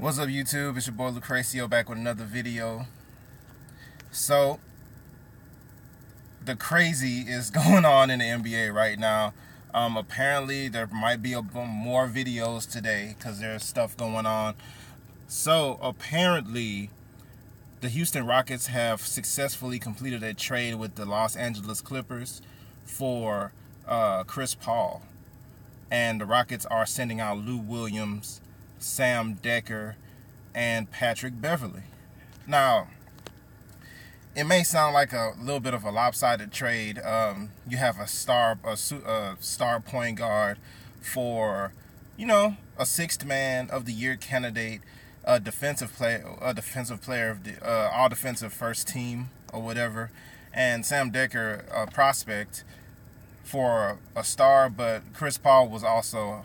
What's up, YouTube? It's your boy Lucrecio back with another video. So, the crazy is going on in the NBA right now. Apparently, there might be more videos today because there's stuff going on. So, apparently, the Houston Rockets have successfully completed a trade with the Los Angeles Clippers for Chris Paul. And the Rockets are sending out Lou Williams, Sam Dekker, and Patrick Beverley. Now, it may sound like a little bit of a lopsided trade. You have a star point guard for, a sixth man of the year candidate, a defensive player of the all defensive first team or whatever, and Sam Dekker, a prospect for a star. But Chris Paul was also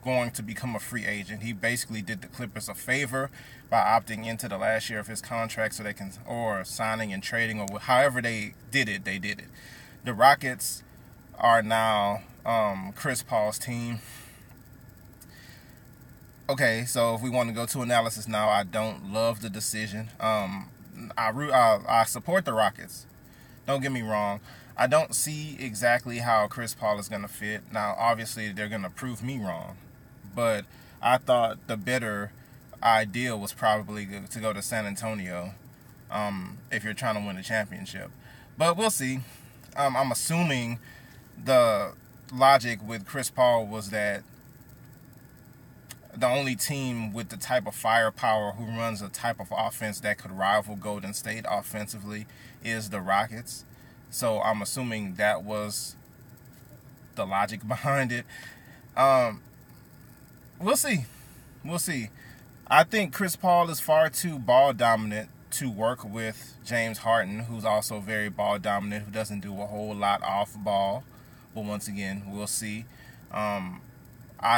going to become a free agent. He basically did the Clippers a favor by opting into the last year of his contract so they can, or signing and trading, or however they did it. The Rockets are now Chris Paul's team. Okay, so if we want to go to analysis now, I don't love the decision. I support the Rockets. Don't get me wrong. I don't see exactly how Chris Paul is going to fit. Now, obviously, they're going to prove me wrong. But I thought the better idea was probably to go to San Antonio if you're trying to win a championship. But we'll see. I'm assuming the logic with Chris Paul was that the only team with the type of firepower who runs a type of offense that could rival Golden State offensively is the Rockets. So I'm assuming that was the logic behind it. We'll see. I think Chris Paul is far too ball dominant to work with James Harden, who's also very ball dominant, who doesn't do a whole lot off ball. But once again, we'll see. I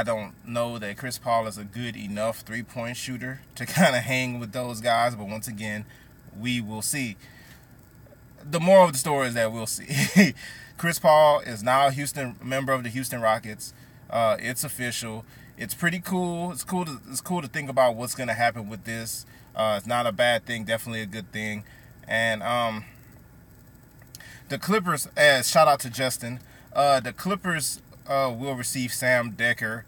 don't know that Chris Paul is a good enough three-point shooter to kind of hang with those guys. But once again, we will see. The moral of the story is that we'll see. Chris Paul is now a member of the Houston Rockets. It's official. It's pretty cool. It's cool to think about what's going to happen with this. It's not a bad thing. Definitely a good thing. And the Clippers, shout out to Justin. The Clippers will receive Sam Dekker,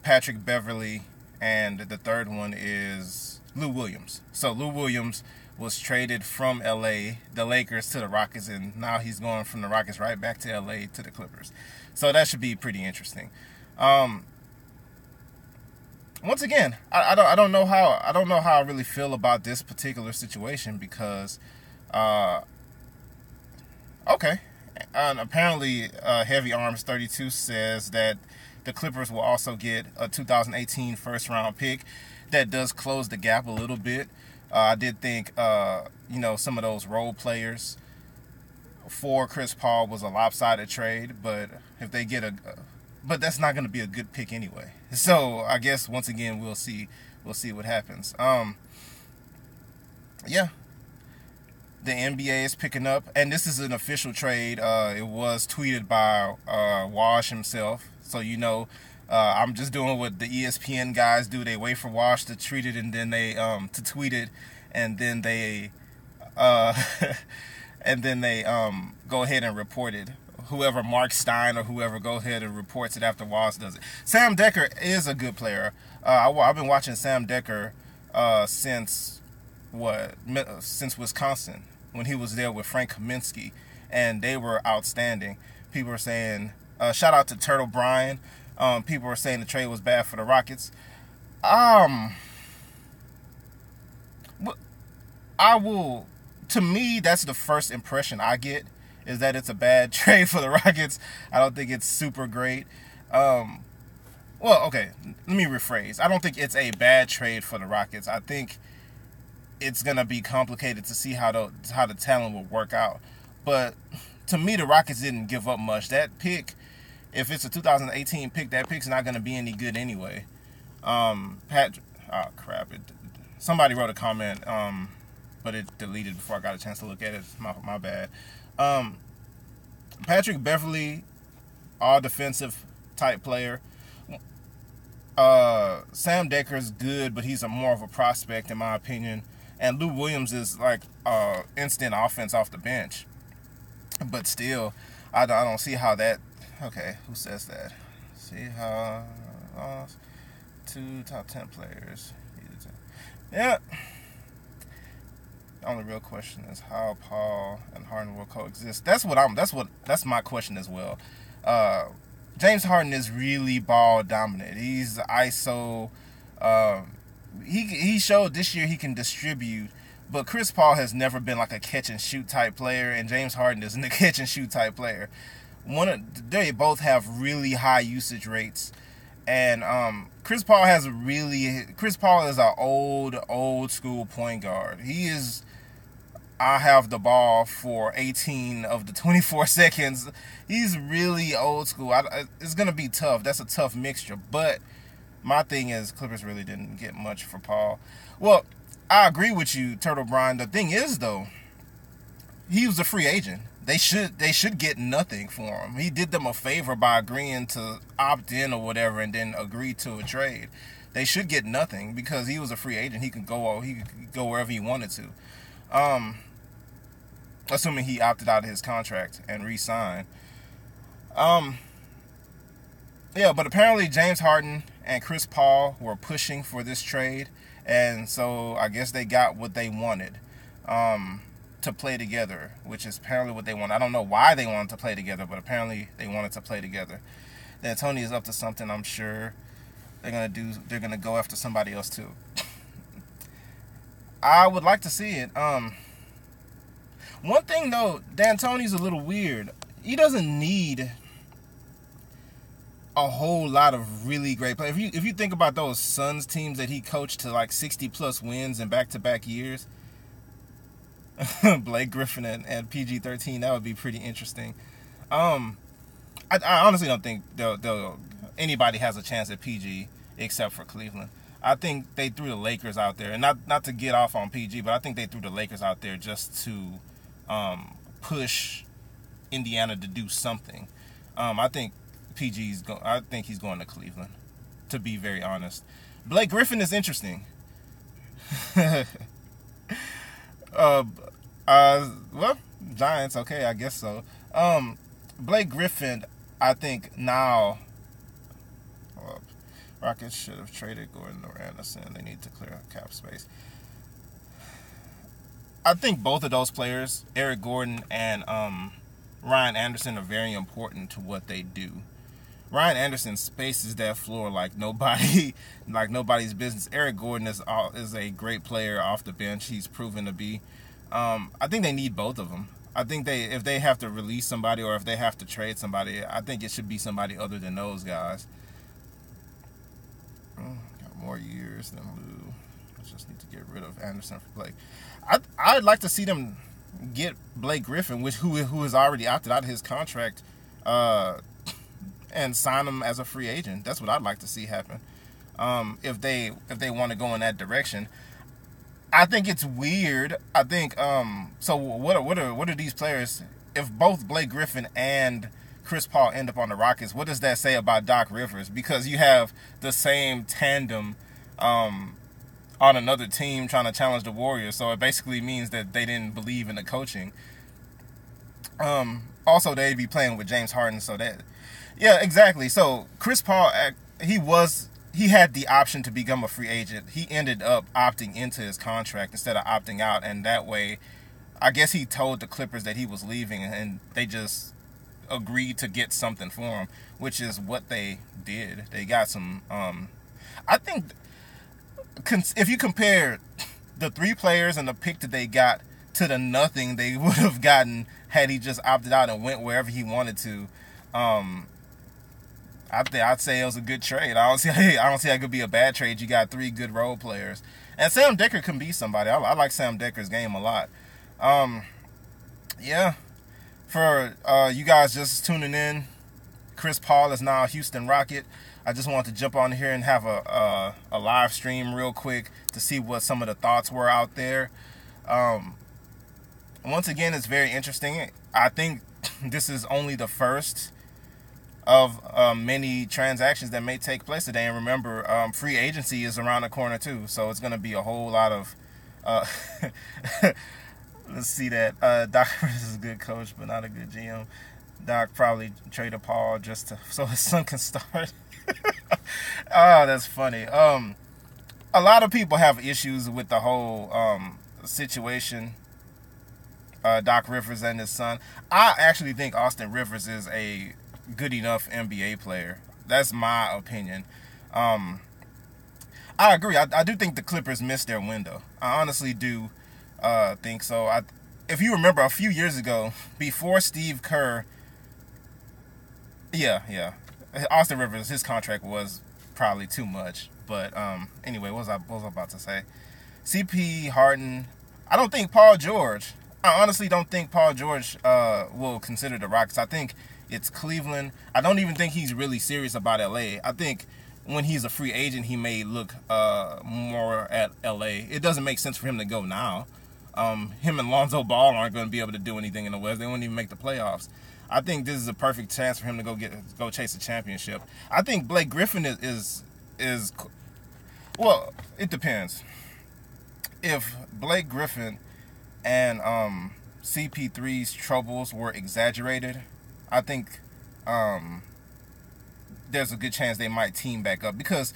Patrick Beverley, and the third one is Lou Williams. So Lou Williams was traded from LA, the Lakers, to the Rockets, and now he's going from the Rockets right back to LA to the Clippers. So that should be pretty interesting. Once again, I don't know how I really feel about this particular situation because, okay, and apparently Heavy Arms 32 says that the Clippers will also get a 2018 first round pick. That does close the gap a little bit. I did think, some of those role players for Chris Paul was a lopsided trade, but if they get but that's not going to be a good pick anyway. So I guess once again we'll see what happens. Yeah, the NBA is picking up, and this is an official trade. It was tweeted by Wash himself, so I'm just doing what the ESPN guys do. They wait for Wash to tweet it, and then they to tweet it, and then they go ahead and report it. Whoever, Mark Stein or whoever, go ahead and reports it after Wash does it. Sam Dekker is a good player. I've been watching Sam Dekker since Wisconsin, when he was there with Frank Kaminsky, and they were outstanding. People were saying, shout out to Turtle Brian. People were saying the trade was bad for the Rockets. To me, that's the first impression I get, is that it's a bad trade for the Rockets. I don't think it's super great. Well, okay, let me rephrase. I don't think it's a bad trade for the Rockets. I think it's going to be complicated to see how the talent will work out. But to me, the Rockets didn't give up much. That pick, if it's a 2018 pick, that pick's not going to be any good anyway. Somebody wrote a comment, but it deleted before I got a chance to look at it. My bad. Patrick Beverley, all defensive type player. Sam Deker's good, but he's more of a prospect in my opinion. And Lou Williams is like instant offense off the bench. But still, I don't see how that. Okay, who says that? See how two top 10 players. Yeah. The only real question is how Paul and Harden will coexist. That's my question as well. James Harden is really ball dominant. He's ISO. He showed this year he can distribute, but Chris Paul has never been like a catch and shoot type player, and James Harden isn't a catch and shoot type player. They both have really high usage rates, and Chris Paul is an old school point guard. He is. I have the ball for 18 of the 24 seconds. He's really old school. It's going to be tough. That's a tough mixture. But my thing is, Clippers really didn't get much for Paul. Well, I agree with you, Turtle Brian. The thing is, though, he was a free agent. They should get nothing for him. He did them a favor by agreeing to opt in or whatever and then agree to a trade. They should get nothing because he was a free agent. He could go wherever he wanted to. Assuming he opted out of his contract and re-signed. Yeah, but apparently James Harden and Chris Paul were pushing for this trade, and so I guess they got what they wanted to play together, which is apparently what they want. I don't know why they wanted to play together, but apparently they wanted to play together. D'Antoni is up to something, I'm sure. They're gonna go after somebody else too. I would like to see it. One thing though, D'Antoni's a little weird. He doesn't need a whole lot of really great players. If you think about those Suns teams that he coached to like 60 plus wins in back-to-back years, Blake Griffin and PG-13, that would be pretty interesting. I honestly don't think anybody has a chance at PG except for Cleveland. I think they threw the Lakers out there, and not to get off on PG, but I think they threw the Lakers out there just to push Indiana to do something. I think he's going to Cleveland, to be very honest. Blake Griffin is interesting. Well, Giants, okay, I guess so. Blake Griffin, I think now. Rockets should have traded Gordon or Anderson. They need to clear cap space. I think both of those players, Eric Gordon and Ryan Anderson, are very important to what they do. Ryan Anderson spaces that floor like nobody's business. Eric Gordon is a great player off the bench. He's proven to be. I think they need both of them. I think if they have to release somebody or if they have to trade somebody, I think it should be somebody other than those guys. Got more years than Lou. I just need to get rid of Anderson for Blake. I'd like to see them get Blake Griffin, who has already opted out of his contract, and sign him as a free agent. That's what I'd like to see happen. If they want to go in that direction. I think it's weird. I think so. What are these players? If both Blake Griffin and Chris Paul end up on the Rockets, what does that say about Doc Rivers? Because you have the same tandem on another team trying to challenge the Warriors, so it basically means that they didn't believe in the coaching. Also, they'd be playing with James Harden, so that, yeah, exactly. So Chris Paul, he had the option to become a free agent. He ended up opting into his contract instead of opting out, and that way, I guess he told the Clippers that he was leaving, and they just agreed to get something for him, which is what they did. They got some. I think if you compare the three players and the pick that they got to the nothing they would have gotten had he just opted out and went wherever he wanted to, I'd say it was a good trade. I don't see how it could be a bad trade. You got three good role players, and Sam Dekker can be somebody. I like Sam Dekker's game a lot. Yeah. For you guys just tuning in, Chris Paul is now a Houston Rocket. I just wanted to jump on here and have a live stream real quick to see what some of the thoughts were out there. Once again, it's very interesting. I think this is only the first of many transactions that may take place today. And remember, free agency is around the corner too, so it's going to be a whole lot of let's see that Doc Rivers is a good coach but not a good GM. Doc probably traded Paul just so his son can start. Oh, that's funny. A lot of people have issues with the whole situation, Doc Rivers and his son. I actually think Austin Rivers is a good enough NBA player. That's my opinion. I agree. I do think the Clippers missed their window. I honestly do think so. If you remember a few years ago, before Steve Kerr, yeah, Austin Rivers, his contract was probably too much. But anyway, what was I about to say? CP Harden. I don't think Paul George. I honestly don't think Paul George will consider the Rockets. I think it's Cleveland. I don't even think he's really serious about LA. I think when he's a free agent, he may look more at LA. It doesn't make sense for him to go now. Him and Lonzo Ball aren't going to be able to do anything in the West. They won't even make the playoffs. I think this is a perfect chance for him to go chase a championship. I think Blake Griffin is well, it depends. If Blake Griffin and CP3's troubles were exaggerated, I think there's a good chance they might team back up. Because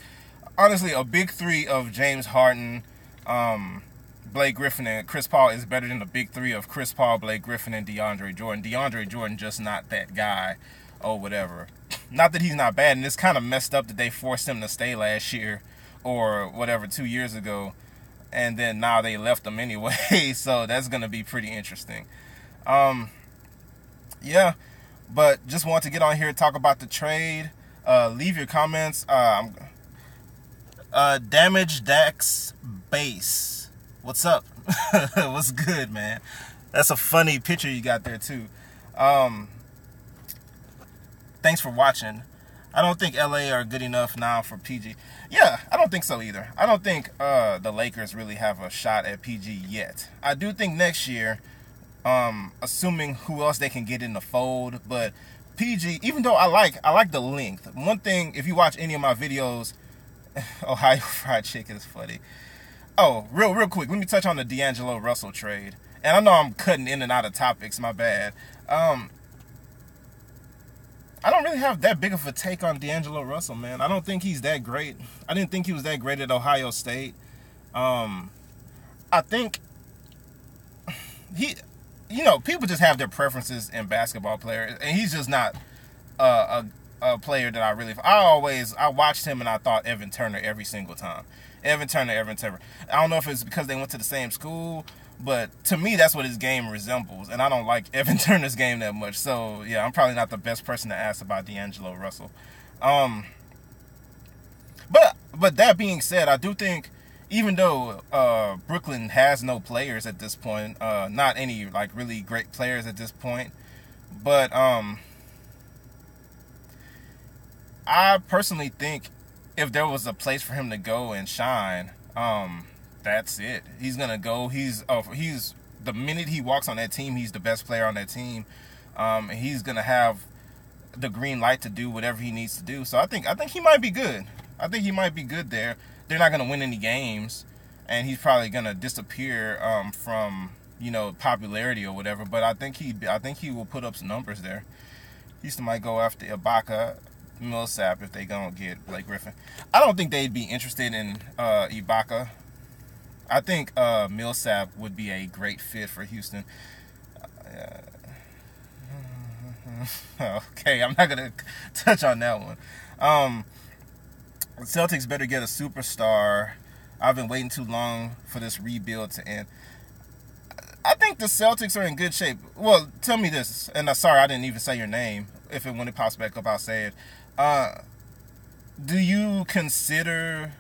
honestly, a big three of James Harden, Blake Griffin, and Chris Paul is better than the big three of Chris Paul, Blake Griffin, and DeAndre Jordan. DeAndre Jordan just not that guy or whatever. Not that he's not bad, and it's kind of messed up that they forced him to stay last year or whatever 2 years ago, and then now they left him anyway. So that's going to be pretty interesting. Yeah, but just want to get on here and talk about the trade. Leave your comments. Damage Dax Base. What's up? What's good, man? That's a funny picture you got there too. Thanks for watching. I don't think LA are good enough now for PG. Yeah, I don't think so either. I don't think the Lakers really have a shot at PG yet. I do think next year, assuming who else they can get in the fold, but PG, even though I like the length. One thing, if you watch any of my videos, Ohio Fried Chicken is funny. Oh, real quick, let me touch on the DeAngelo Russell trade. And I know I'm cutting in and out of topics, my bad. I don't really have that big of a take on DeAngelo Russell, man. I don't think he's that great. I didn't think he was that great at Ohio State. I think people just have their preferences in basketball players, and he's just not a player that I watched him and I thought Evan Turner every single time. Evan Turner. I don't know if it's because they went to the same school, but to me, that's what his game resembles, and I don't like Evan Turner's game that much. So, yeah, I'm probably not the best person to ask about DeAngelo Russell. But that being said, I do think, even though Brooklyn has no players at this point, not any like really great players at this point, but I personally think if there was a place for him to go and shine, that's it. He's gonna go. He's the minute he walks on that team, he's the best player on that team. And he's gonna have the green light to do whatever he needs to do. So I think he might be good. I think he might be good there. They're not gonna win any games, and he's probably gonna disappear from popularity or whatever. But I think he will put up some numbers there. Houston might go after Ibaka, Millsap if they don't get Blake Griffin. I don't think they'd be interested in Ibaka. I think Millsap would be a great fit for Houston. Okay, I'm not going to touch on that one. Celtics better get a superstar. I've been waiting too long for this rebuild to end. I think the Celtics are in good shape. Well, tell me this, and sorry I didn't even say your name. When it pops back up, I'll say it. Do you consider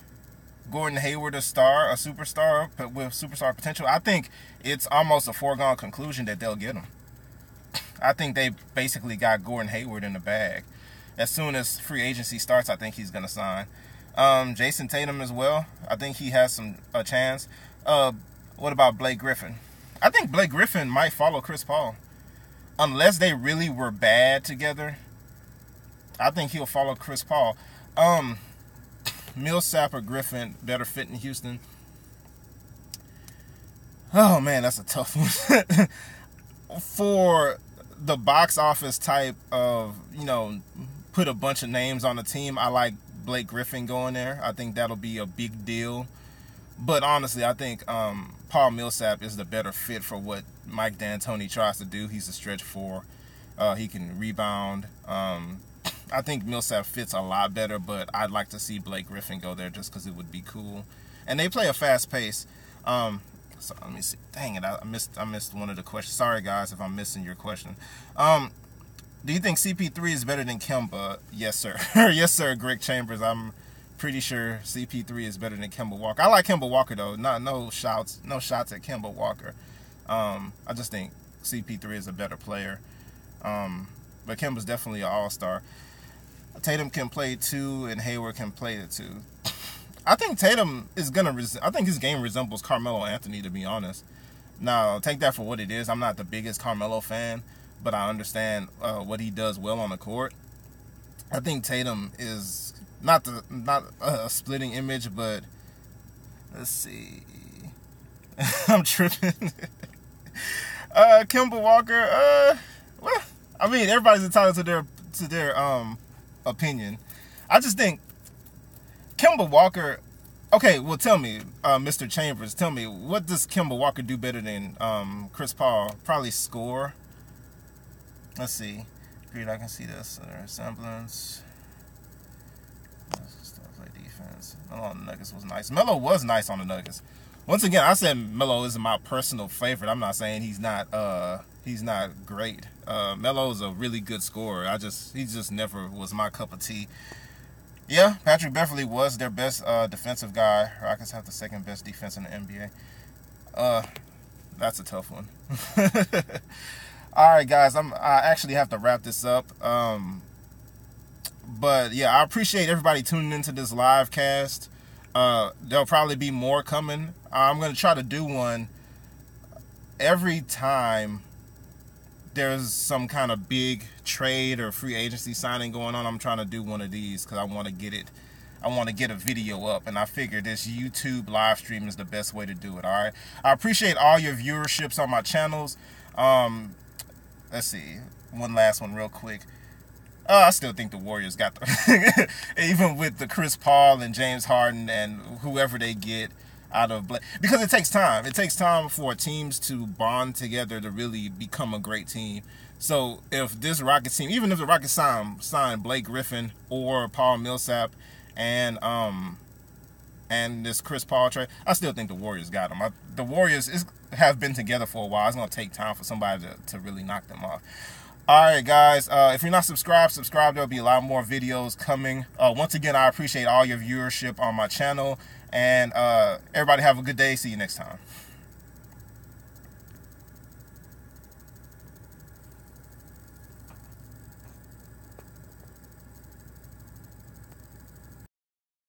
Gordon Hayward a superstar with superstar potential? I think it's almost a foregone conclusion that they'll get him. I think they basically got Gordon Hayward in the bag. As soon as free agency starts, I think he's going to sign. Jason Tatum as well. I think he has a chance. What about Blake Griffin? I think Blake Griffin might follow Chris Paul. Unless they really were bad together, I think he'll follow Chris Paul. Millsap or Griffin better fit in Houston? Oh man, that's a tough one. For the box office type of, put a bunch of names on the team, I like Blake Griffin going there. I think that'll be a big deal. But honestly, I think Paul Millsap is the better fit for what Mike D'Antoni tries to do. He's a stretch four. He can rebound. I think Millsap fits a lot better, but I'd like to see Blake Griffin go there just because it would be cool. And they play a fast pace. So let me see. Dang it, I missed one of the questions. Sorry guys if I'm missing your question. Do you think CP3 is better than Kemba? Yes sir. Yes sir, Greg Chambers. I'm pretty sure CP3 is better than Kemba Walker. I like Kemba Walker though. No shots at Kemba Walker. I just think CP3 is a better player. But Kemba's definitely an all-star. Tatum can play 2 and Hayward can play the 2. I think Tatum is I think his game resembles Carmelo Anthony, to be honest. Now, take that for what it is. I'm not the biggest Carmelo fan, but I understand what he does well on the court. I think Tatum is not a splitting image, but let's see. I'm tripping. Kemba Walker, well, I mean, everybody's entitled to their opinion. I just think Kemba Walker. Okay, well, tell me, Mr. Chambers, tell me, what does Kemba Walker do better than Chris Paul? Probably score. Let's see. Agreed, I can see this resemblance. Play defense. Melo on the Nuggets was nice. Melo was nice on the Nuggets. Once again, I said Melo isn't my personal favorite. I'm not saying he's not great. Melo is a really good scorer. He just never was my cup of tea. Yeah, Patrick Beverley was their best defensive guy. Rockets have the second best defense in the NBA. That's a tough one. All right, guys, I actually have to wrap this up. But yeah, I appreciate everybody tuning into this live cast. There'll probably be more coming. I'm going to try to do one every time there's some kind of big trade or free agency signing going on. I'm trying to do one of these because I want to get a video up, and I figure this YouTube live stream is the best way to do it. All right, I appreciate all your viewerships on my channels. Let's see, one last one real quick. I still think the Warriors got the even with the Chris Paul and James Harden and whoever they get out of because it takes time. It takes time for teams to bond together to really become a great team. So if this Rockets team, even if the Rockets sign Blake Griffin or Paul Millsap and this Chris Paul trade, I still think the Warriors got them. The Warriors have been together for a while. It's going to take time for somebody to really knock them off. All right, guys, if you're not subscribed. There'll be a lot more videos coming. Once again, I appreciate all your viewership on my channel. And everybody have a good day. See you next time.